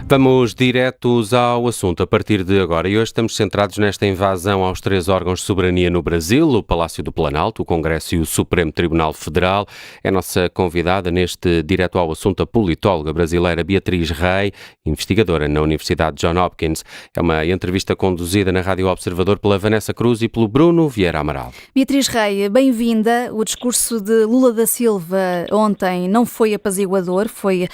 Vamos diretos ao assunto a partir de agora e hoje estamos centrados nesta invasão aos 3 órgãos de soberania no Brasil, o Palácio do Planalto, o Congresso e o Supremo Tribunal Federal. É a nossa convidada neste direto ao assunto a politóloga brasileira Beatriz Rey, investigadora na Universidade Johns Hopkins. É uma entrevista conduzida na Rádio Observador pela Vanessa Cruz e pelo Bruno Vieira Amaral. Beatriz Rey, bem-vinda. O discurso de Lula da Silva ontem não foi apaziguador, foi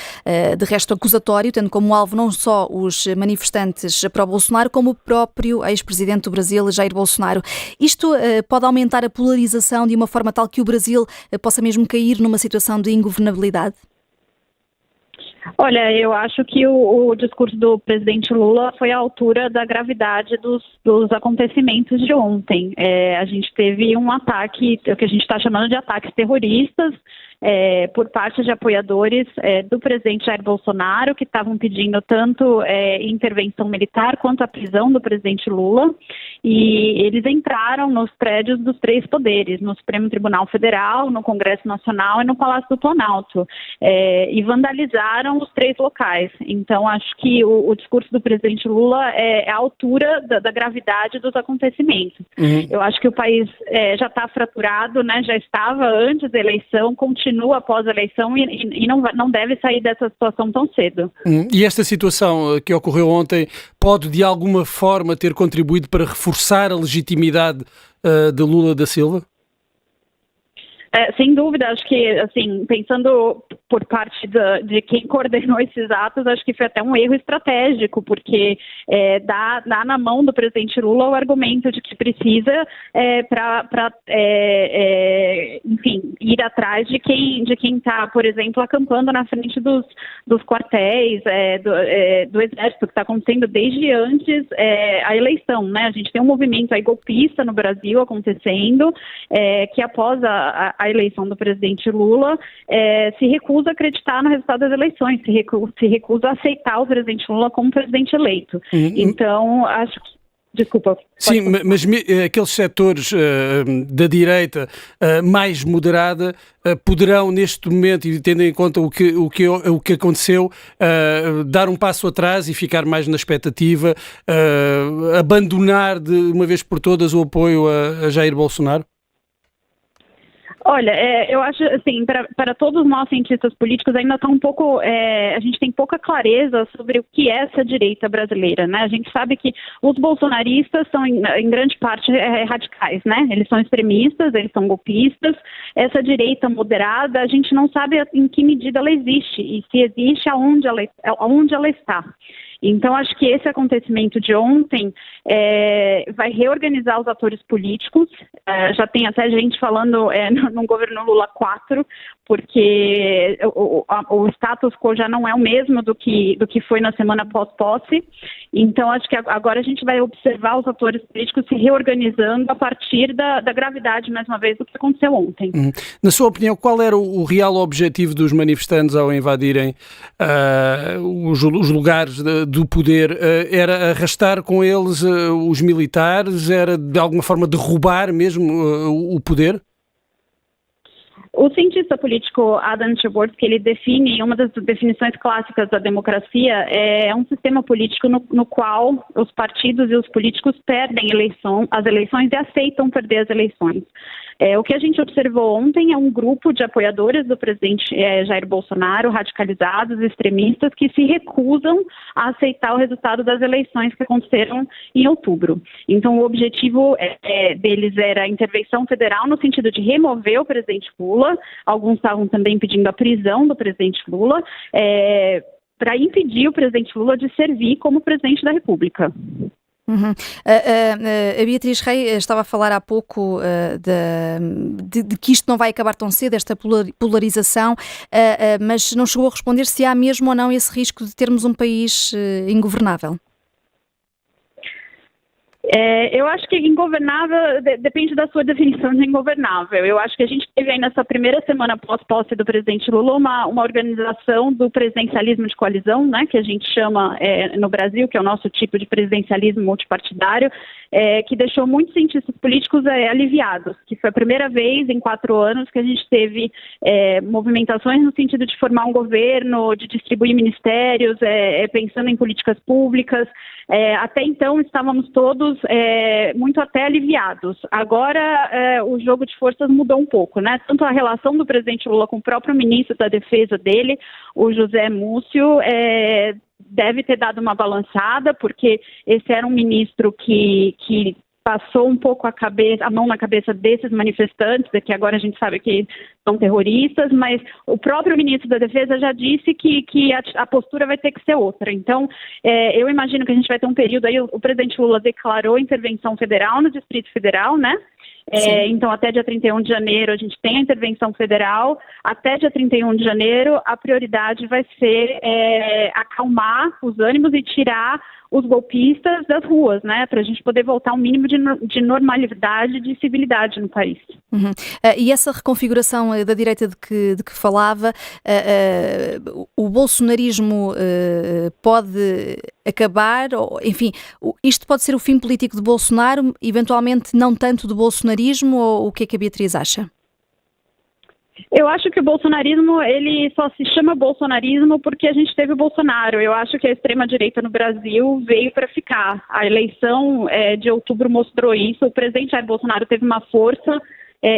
de resto acusatório, tendo como alvo não só os manifestantes pró-Bolsonaro, como o próprio ex-presidente do Brasil, Jair Bolsonaro. Isto pode aumentar a polarização de uma forma tal que o Brasil possa mesmo cair numa situação de ingovernabilidade? Olha, eu acho que o discurso do presidente Lula foi à altura da gravidade dos acontecimentos de ontem. A gente teve um ataque, o que a gente está chamando de ataques terroristas, por parte de apoiadores do presidente Jair Bolsonaro, que estavam pedindo tanto intervenção militar quanto a prisão do presidente Lula. E eles entraram nos prédios dos 3 poderes, no Supremo Tribunal Federal, no Congresso Nacional e no Palácio do Planalto, e vandalizaram os 3 locais. Então, acho que o discurso do presidente Lula é à altura da gravidade dos acontecimentos. Eu acho que o país já está fraturado, né? Já estava antes da eleição, continua após a eleição e não deve sair dessa situação tão cedo. E esta situação que ocorreu ontem pode de alguma forma ter contribuído para reforçar a legitimidade de Lula da Silva? Sem dúvida, acho que, assim, pensando por parte de quem coordenou esses atos, acho que foi até um erro estratégico, porque dá na mão do presidente Lula o argumento de que precisa enfim, ir atrás de quem está, por exemplo, acampando na frente dos quartéis, do Exército, que está acontecendo desde antes a eleição, né? A gente tem um movimento aí golpista no Brasil acontecendo, que após a eleição do presidente Lula, se recusa a acreditar no resultado das eleições, se recusa a aceitar o presidente Lula como presidente eleito. Então, acho que... Desculpa. Sim, mas aqueles setores da direita mais moderada poderão, neste momento, e tendo em conta o que aconteceu, dar um passo atrás e ficar mais na expectativa, abandonar de uma vez por todas o apoio a Jair Bolsonaro? Olha, eu acho, assim, para todos nós cientistas políticos ainda está um pouco, a gente tem pouca clareza sobre o que é essa direita brasileira, né? A gente sabe que os bolsonaristas são, em grande parte, radicais, né? Eles são extremistas, eles são golpistas. Essa direita moderada, a gente não sabe em que medida ela existe e se existe, aonde ela está. Então, acho que esse acontecimento de ontem vai reorganizar os atores políticos. Já tem até gente falando no governo Lula 4, porque o status quo já não é o mesmo do que foi na semana pós-posse. Então, acho que agora a gente vai observar os atores políticos se reorganizando a partir da gravidade, mais uma vez, do que aconteceu ontem. Na sua opinião, qual era o real objetivo dos manifestantes ao invadirem os lugares do poder? Era arrastar com eles os militares? Era, de alguma forma, derrubar mesmo o poder? O cientista político Adam Przeworski, ele define, uma das definições clássicas da democracia é um sistema político no qual os partidos e os políticos perdem as eleições e aceitam perder as eleições. O que a gente observou ontem é um grupo de apoiadores do presidente Jair Bolsonaro, radicalizados, extremistas, que se recusam a aceitar o resultado das eleições que aconteceram em outubro. Então, o objetivo deles era a intervenção federal no sentido de remover o presidente Lula. Alguns estavam também pedindo a prisão do presidente Lula, para impedir o presidente Lula de servir como presidente da República. A Beatriz Rey estava a falar há pouco de que isto não vai acabar tão cedo, esta polarização, mas não chegou a responder se há mesmo ou não esse risco de termos um país ingovernável. Eu acho que ingovernável depende da sua definição de ingovernável. Eu acho que a gente teve aí nessa primeira semana pós-posse do presidente Lula uma organização do presidencialismo de coalizão, né, que a gente chama no Brasil, que é o nosso tipo de presidencialismo multipartidário, que deixou muitos cientistas políticos aliviados, que foi a primeira vez em 4 anos que a gente teve movimentações no sentido de formar um governo, de distribuir ministérios, pensando em políticas públicas. Até então estávamos todos muito até aliviados. Agora o jogo de forças mudou um pouco, né? Tanto a relação do presidente Lula com o próprio ministro da Defesa dele, o José Múcio, deve ter dado uma balançada, porque esse era um ministro que passou um pouco a mão na cabeça desses manifestantes, que agora a gente sabe que são terroristas, mas o próprio ministro da Defesa já disse que a postura vai ter que ser outra. Então, eu imagino que a gente vai ter um período aí, o presidente Lula declarou intervenção federal no Distrito Federal, né? Então, até dia 31 de janeiro, a gente tem a intervenção federal. Até dia 31 de janeiro, a prioridade vai ser acalmar os ânimos e tirar os golpistas das ruas, né? Para a gente poder voltar a um mínimo de normalidade e de civilidade no país. Uhum. E essa reconfiguração da direita de que falava, o bolsonarismo pode acabar, enfim, isto pode ser o fim político de Bolsonaro, eventualmente não tanto do bolsonarismo, ou o que é que a Beatriz acha? Eu acho que o bolsonarismo, ele só se chama bolsonarismo porque a gente teve o Bolsonaro. Eu acho que a extrema-direita no Brasil veio para ficar. A eleição de outubro mostrou isso. O presidente Jair Bolsonaro teve uma força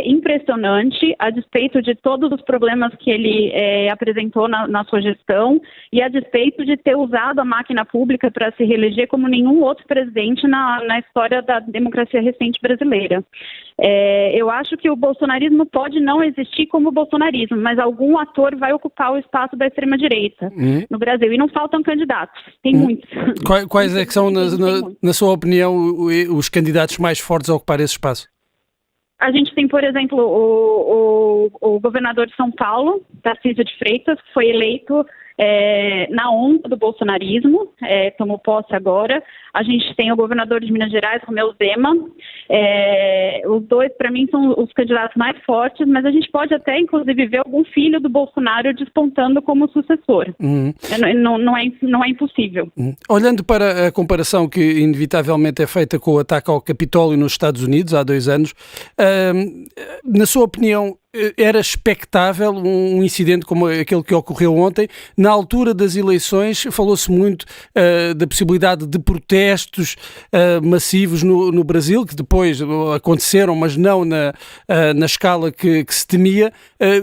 impressionante, a despeito de todos os problemas que ele apresentou na sua gestão e a despeito de ter usado a máquina pública para se reeleger como nenhum outro presidente na história da democracia recente brasileira. Eu acho que o bolsonarismo pode não existir como bolsonarismo, mas algum ator vai ocupar o espaço da extrema-direita no Brasil. E não faltam candidatos, tem muitos. Quais é que são, na sua opinião, os candidatos mais fortes a ocupar esse espaço? A gente tem, por exemplo, o governador de São Paulo, Tarcísio de Freitas, que foi eleito na onda do bolsonarismo, tomou posse agora. A gente tem o governador de Minas Gerais, Romeu Zema. Os dois, para mim, são os candidatos mais fortes, mas a gente pode até, inclusive, ver algum filho do Bolsonaro despontando como sucessor. Não é impossível. Olhando para a comparação que inevitavelmente é feita com o ataque ao Capitólio nos Estados Unidos há 2 anos, na sua opinião, era expectável um incidente como aquele que ocorreu ontem? Na altura das eleições falou-se muito da possibilidade de protestos massivos no Brasil, que depois aconteceram, mas não na escala que se temia.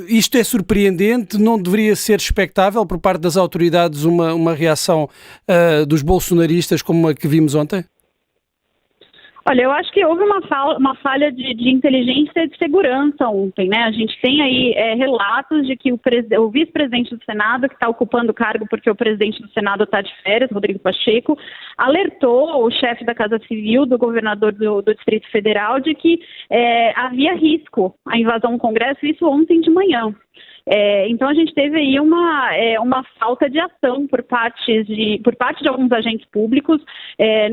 Isto é surpreendente? Não deveria ser expectável por parte das autoridades uma reação dos bolsonaristas como a que vimos ontem? Olha, eu acho que houve uma falha de inteligência e de segurança ontem, né? A gente tem aí relatos de que o vice-presidente do Senado, que está ocupando o cargo porque o presidente do Senado está de férias, Rodrigo Pacheco, alertou o chefe da Casa Civil, do governador do Distrito Federal, de que havia risco à invasão do Congresso, isso ontem de manhã. Então a gente teve aí uma falta de ação por parte de alguns agentes públicos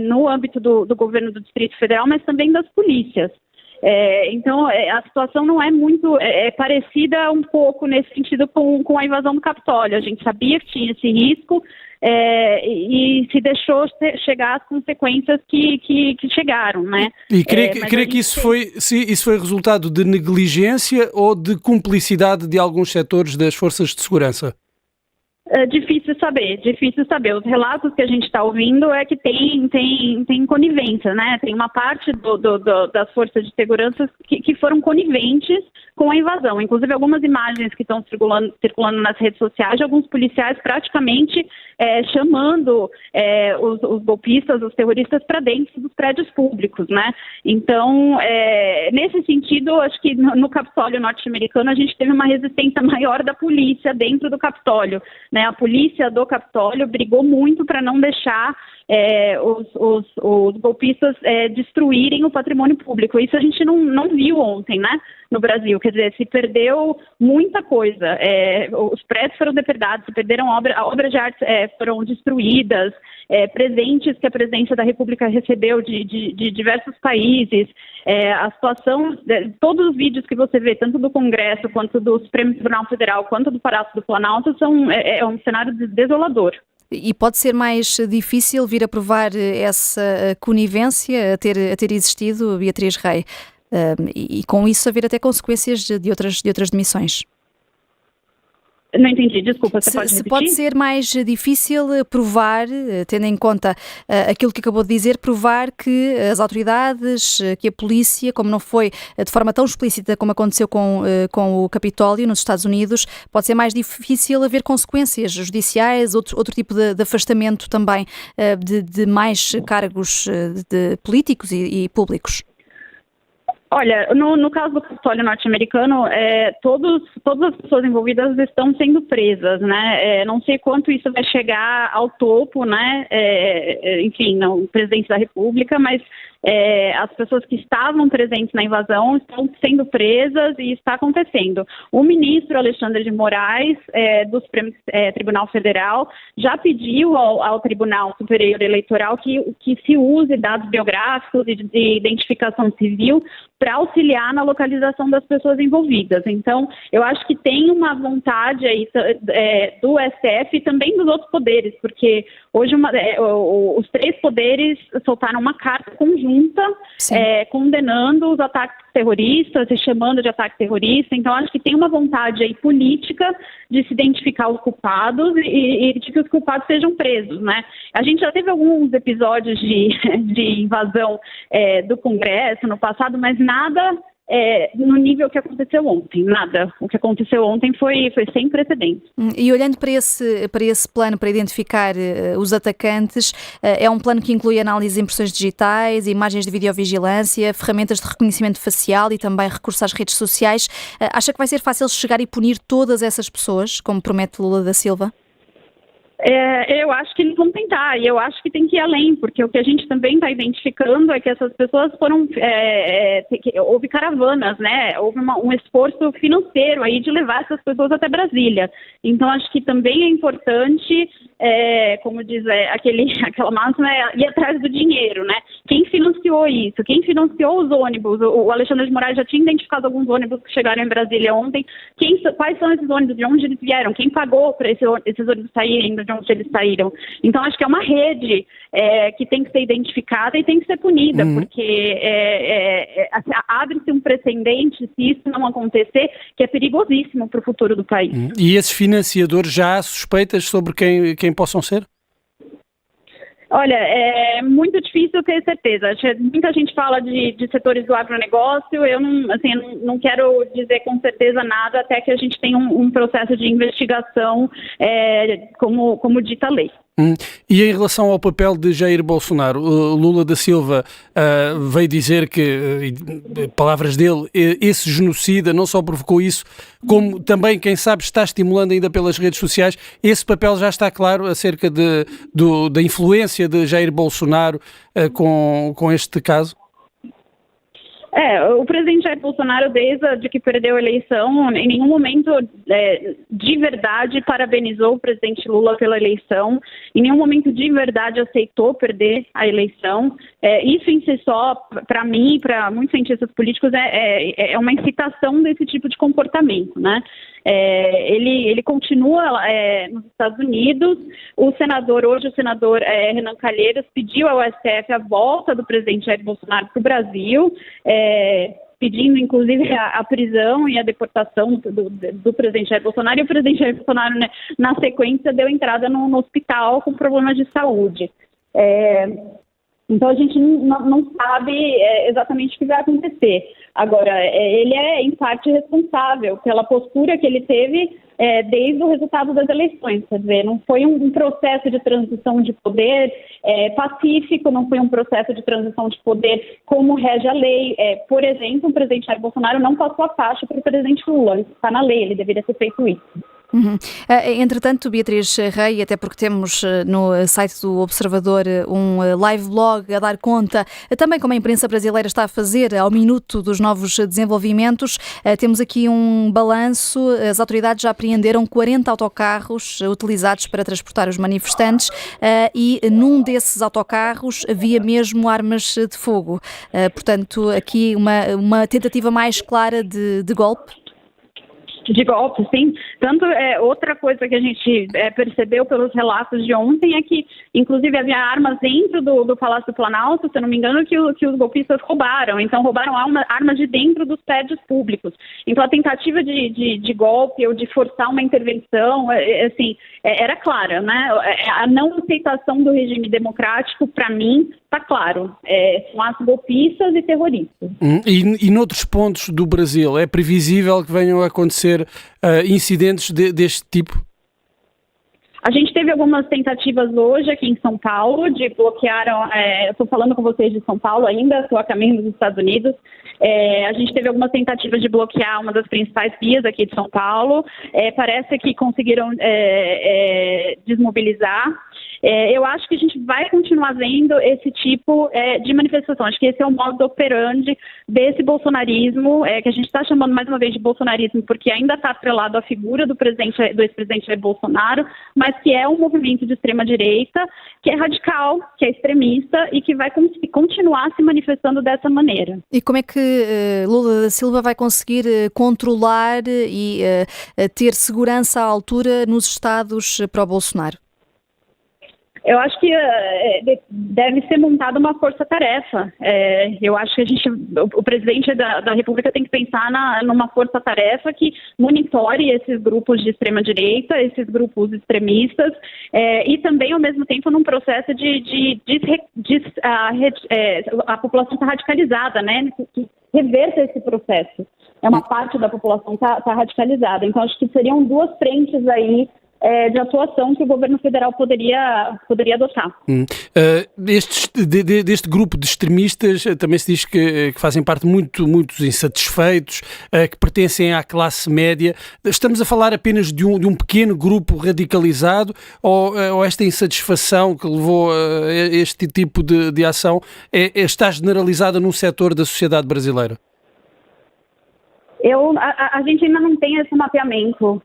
no âmbito do governo do Distrito Federal, mas também das polícias. Então a situação não é muito parecida um pouco nesse sentido com a invasão do Capitólio. A gente sabia que tinha esse risco e se deixou chegar às consequências que chegaram, né? E crê que isso foi resultado de negligência ou de cumplicidade de alguns setores das forças de segurança? Difícil saber. Os relatos que a gente está ouvindo é que tem conivência, né? Tem uma parte das forças de segurança que foram coniventes com a invasão. Inclusive algumas imagens que estão circulando nas redes sociais de alguns policiais praticamente chamando os golpistas, os terroristas para dentro dos prédios públicos, né? Então, nesse sentido, acho que no Capitólio norte-americano a gente teve uma resistência maior da polícia dentro do Capitólio. né? A polícia do Capitólio brigou muito para não deixar os golpistas destruírem o patrimônio público. Isso a gente não viu ontem, né, no Brasil. Quer dizer, se perdeu muita coisa. Os prédios foram depredados, se perderam obras de arte foram destruídas, presentes que a presidência da República recebeu de diversos países. A situação, todos os vídeos que você vê, tanto do Congresso, quanto do Supremo Tribunal Federal, quanto do Palácio do Planalto, é um cenário desolador. E pode ser mais difícil vir a provar essa conivência a ter existido, Beatriz Rei, e com isso haver até consequências de outras demissões? Não entendi, desculpa, você pode repetir? Se pode ser mais difícil provar, tendo em conta aquilo que acabou de dizer, provar que as autoridades, que a polícia, como não foi de forma tão explícita como aconteceu com o Capitólio nos Estados Unidos, pode ser mais difícil haver consequências judiciais, outro tipo de afastamento também de mais cargos de políticos e públicos. Olha, no caso do Capitólio norte-americano, todas as pessoas envolvidas estão sendo presas, né? Não sei quanto isso vai chegar ao topo, né? Enfim, não, o presidente da República, mas as pessoas que estavam presentes na invasão estão sendo presas e está acontecendo. O ministro Alexandre de Moraes, do Supremo Tribunal Federal, já pediu ao Tribunal Superior Eleitoral que se use dados biográficos e de identificação civil para auxiliar na localização das pessoas envolvidas. Então, eu acho que tem uma vontade aí do STF e também dos outros poderes, porque hoje os três poderes soltaram uma carta conjunta condenando os ataques terroristas e chamando de ataque terrorista. Então, acho que tem uma vontade aí política de se identificar os culpados e de que os culpados sejam presos, né? A gente já teve alguns episódios de invasão do Congresso no passado, mas nada no nível que aconteceu ontem, nada. O que aconteceu ontem foi sem precedentes. E olhando para esse plano para identificar os atacantes, é um plano que inclui análise de impressões digitais, imagens de videovigilância, ferramentas de reconhecimento facial e também recurso às redes sociais. Acha que vai ser fácil chegar e punir todas essas pessoas, como promete Lula da Silva? Eu acho que eles vão tentar, e eu acho que tem que ir além, porque o que a gente também está identificando é que essas pessoas foram, houve caravanas, né? Houve um esforço financeiro aí de levar essas pessoas até Brasília. Então, acho que também é importante, como diz aquela máxima, ir atrás do dinheiro, né? Quem financiou isso? Quem financiou os ônibus? O Alexandre de Moraes já tinha identificado alguns ônibus que chegaram em Brasília ontem. Quais são esses ônibus? De onde eles vieram? Quem pagou para esses ônibus saírem de onde eles saíram? Então, acho que é uma rede que tem que ser identificada e tem que ser punida, porque abre-se um precedente, se isso não acontecer, que é perigosíssimo para o futuro do país. E esses financiadores, já há suspeitas sobre quem possam ser? Olha, é muito difícil ter certeza. Muita gente fala de setores do agronegócio. Eu não quero dizer com certeza nada até que a gente tenha um processo de investigação como dita a lei. E em relação ao papel de Jair Bolsonaro, Lula da Silva veio dizer que, palavras dele, esse genocida não só provocou isso, como também, quem sabe, está estimulando ainda pelas redes sociais. Esse papel já está claro acerca da influência de Jair Bolsonaro com este caso? O presidente Jair Bolsonaro, desde que perdeu a eleição, em nenhum momento de verdade parabenizou o presidente Lula pela eleição, em nenhum momento de verdade aceitou perder a eleição. Isso em si só, para mim e para muitos cientistas políticos, é uma incitação desse tipo de comportamento, né? Ele continua nos Estados Unidos. Hoje o senador Renan Calheiros pediu ao STF a volta do presidente Jair Bolsonaro para o Brasil, pedindo inclusive a prisão e a deportação do presidente Jair Bolsonaro, e o presidente Jair Bolsonaro, né, na sequência, deu entrada no hospital com problemas de saúde. Então a gente não sabe exatamente o que vai acontecer. Agora, ele é em parte responsável pela postura que ele teve desde o resultado das eleições. Quer dizer, não foi um processo de transição de poder pacífico, não foi um processo de transição de poder como rege a lei. Por exemplo, o presidente Jair Bolsonaro não passou a faixa para o presidente Lula. Isso está na lei, ele deveria ter feito isso. Entretanto, Beatriz Rei, até porque temos no site do Observador um live blog a dar conta, também como a imprensa brasileira está a fazer ao minuto dos novos desenvolvimentos, temos aqui um balanço. As autoridades já apreenderam 40 autocarros utilizados para transportar os manifestantes e num desses autocarros havia mesmo armas de fogo. Portanto, aqui uma tentativa mais clara de golpe. De golpe, sim. Tanto outra coisa que a gente percebeu pelos relatos de ontem é que, inclusive, havia armas dentro do Palácio do Planalto, se eu não me engano, que os golpistas roubaram. Então, roubaram armas de dentro dos prédios públicos. Então, a tentativa de golpe ou de forçar uma intervenção, assim, era clara, né? A não aceitação do regime democrático, para mim, está claro. São atos golpistas e terroristas. E noutros pontos do Brasil, é previsível que venham a acontecer incidentes deste tipo? A gente teve algumas tentativas hoje aqui em São Paulo de bloquear, eu estou falando com vocês de São Paulo ainda, estou a caminho dos Estados Unidos. A gente teve algumas tentativas de bloquear uma das principais vias aqui de São Paulo. Parece que conseguiram desmobilizar. Eu acho que a gente vai continuar vendo esse tipo de manifestação. Acho que esse é o modus operandi desse bolsonarismo, que a gente está chamando mais uma vez de bolsonarismo, porque ainda está atrelado à figura do ex-presidente Jair Bolsonaro, mas que é um movimento de extrema-direita, que é radical, que é extremista e que vai continuar se manifestando dessa maneira. E como é que Lula da Silva vai conseguir controlar e ter segurança à altura nos estados pró-Bolsonaro? Eu acho que deve ser montada uma força-tarefa. Eu acho que o presidente da República tem que pensar numa força-tarefa que monitore esses grupos de extrema-direita, esses grupos extremistas, e também, ao mesmo tempo, num processo a população está radicalizada, né? Que reverta esse processo. Uma parte da população está radicalizada. Então, acho que seriam duas frentes aí de atuação que o governo federal poderia adotar. Deste grupo de extremistas também se diz que fazem parte muitos insatisfeitos, que pertencem à classe média. Estamos a falar apenas de um pequeno grupo radicalizado ou esta insatisfação que levou a este tipo de ação está generalizada num setor da sociedade brasileira? A gente ainda não tem esse mapeamento,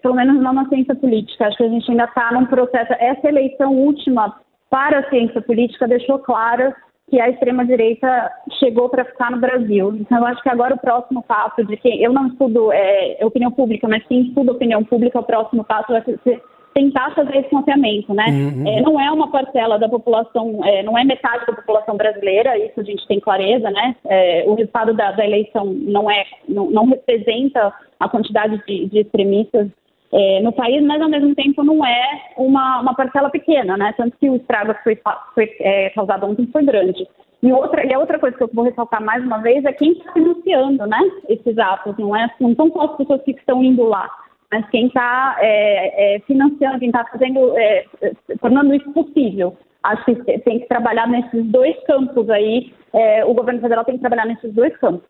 pelo menos não na ciência política. Acho que a gente ainda está num processo. Essa eleição última para a ciência política deixou claro que a extrema-direita chegou para ficar no Brasil. Então, eu acho que agora o próximo passo de quem... Eu não estudo opinião pública, mas quem estuda opinião pública, o próximo passo vai ser tentar fazer esse mapeamento, né? Não é uma parcela da população, não é metade da população brasileira, isso a gente tem clareza, né? O resultado da eleição não representa a quantidade de extremistas no país, mas ao mesmo tempo não é uma parcela pequena, né? Tanto que o estrago que foi causado ontem foi grande. E a outra coisa que eu vou ressaltar mais uma vez é quem está financiando, né, esses atos. Não são só as pessoas que estão indo lá, mas quem está financiando, quem está tornando isso possível. Acho que tem que trabalhar nesses dois campos aí, o governo federal tem que trabalhar nesses dois campos.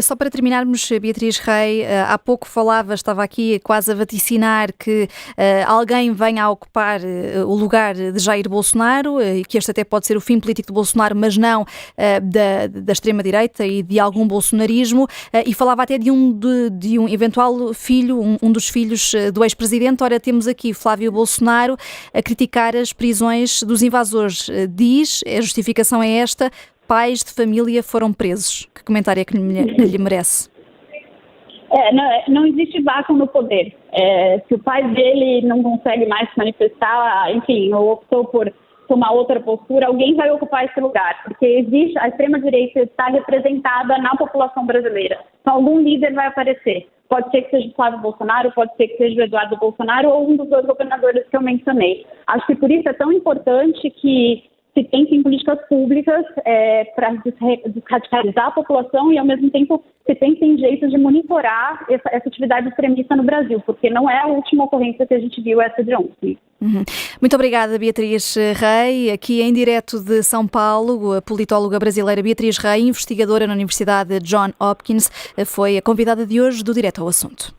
Só para terminarmos, Beatriz Rei, há pouco estava aqui quase a vaticinar que alguém venha a ocupar o lugar de Jair Bolsonaro, que este até pode ser o fim político de Bolsonaro, mas não da extrema-direita e de algum bolsonarismo, e falava até de um eventual filho, um dos filhos do ex-presidente. Ora, temos aqui Flávio Bolsonaro a criticar as prisões dos invasores. Diz, a justificação é esta: pais de família foram presos. Que comentário é que lhe merece? Não existe vácuo no poder. Se o pai dele não consegue mais se manifestar, enfim, ou optou por tomar outra postura, alguém vai ocupar esse lugar, porque a extrema-direita está representada na população brasileira. Então, algum líder vai aparecer. Pode ser que seja o Flávio Bolsonaro, pode ser que seja o Eduardo Bolsonaro ou um dos dois governadores que eu mencionei. Acho que por isso é tão importante que se pense em políticas públicas para desradicalizar a população e, ao mesmo tempo, se pense em jeitos de monitorar essa atividade extremista no Brasil, porque não é a última ocorrência que a gente viu essa de ontem. Muito obrigada, Beatriz Rei. Aqui em direto de São Paulo, a politóloga brasileira Beatriz Rei, investigadora na Universidade Johns Hopkins, foi a convidada de hoje do Direto ao Assunto.